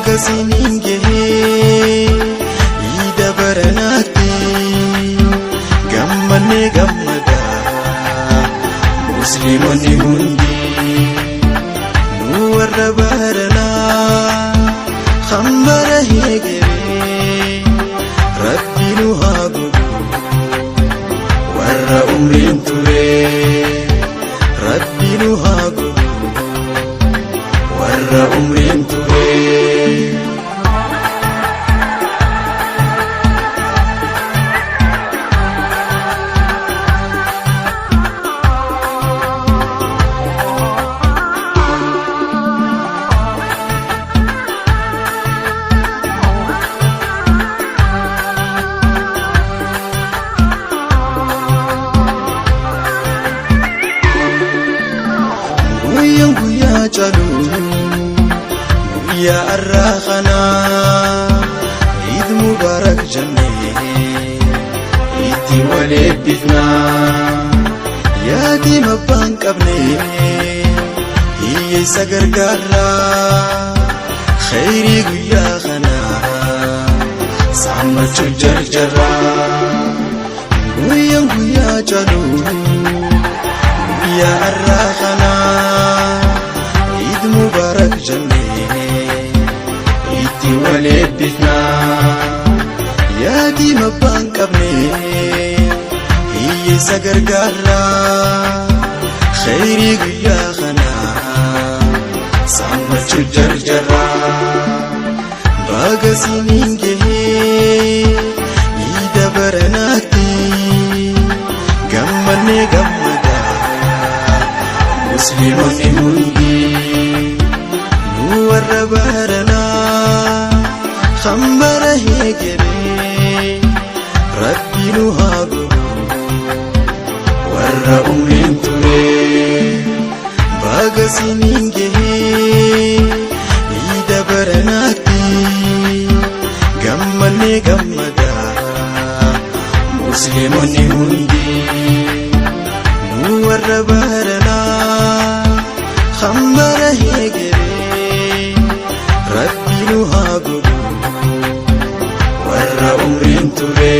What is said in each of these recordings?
Bagasinin gahee ida baranaatti gammanne gammada musliimonni hundi nu warra baranaa khambara heegee rabbi nu haa godhu warra umriin ture rabbi nu haa godhu warra umriin ture. Guyyaa caalu guyyaa arraaqana Eid Mubarak jennee itti wal eebbifna yaadima abbaan qabne hiyyeessa gargaarra khayrii guyyaa kana saammachuuf jarjarra guyyaa caalu guyyaa arraaqana Eid Mubarak jennee itti wal eebbifna yaadima abbaan qabne hiyyeessa gargaarra khayrii guyyaa kana saammachuuf jarjarra bagasinin gahee ida baranaatti gammanne gammada musliimonni hundi nu warra baranaa khambara heegee rabbi nu haa godhu warra umriin ture bagasinin gahee ida baranaatti gammanne gammada musliimonni hundi nu warra baranaa khambara heegee rabbi nu haa godhu warra umriin ture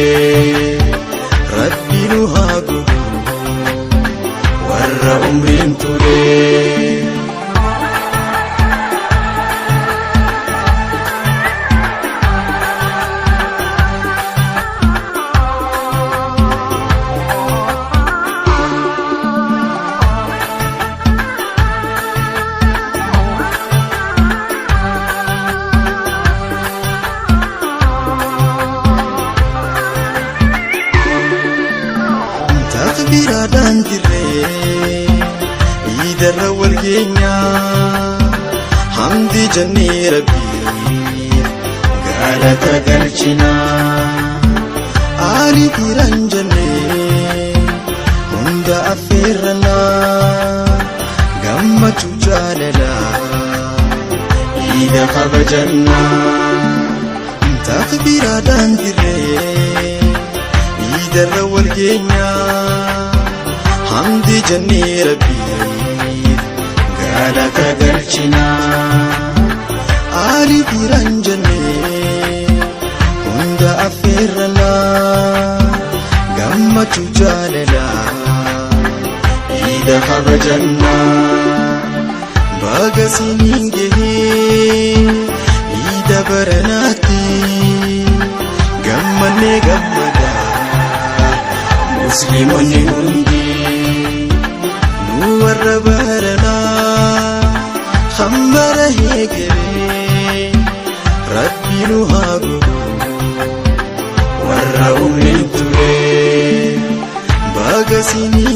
rabbi nu haa godhu warra umriin ture. Takbiraadhaan jirree iidarra wal geenyaa hamdi jennee rabbiif galata galchinaa aalii dhiiraan jennee hunda affeerranaa gammachuu jaalalaa iida kabajannaa takbiraadhaan jirree iidarra wal geenyaa hamdi jennee rabbiif galata galchinaa aalii dhiiraan jennee hunda affeerranaa gammachuu jaalalaa iida kabajannaa bagasinin gahee iida baranaatti gammanne gammada musliimonni hundi nu warra baranaa khambara heegee rabbi nu haa godhu warra umriin ture bagasinin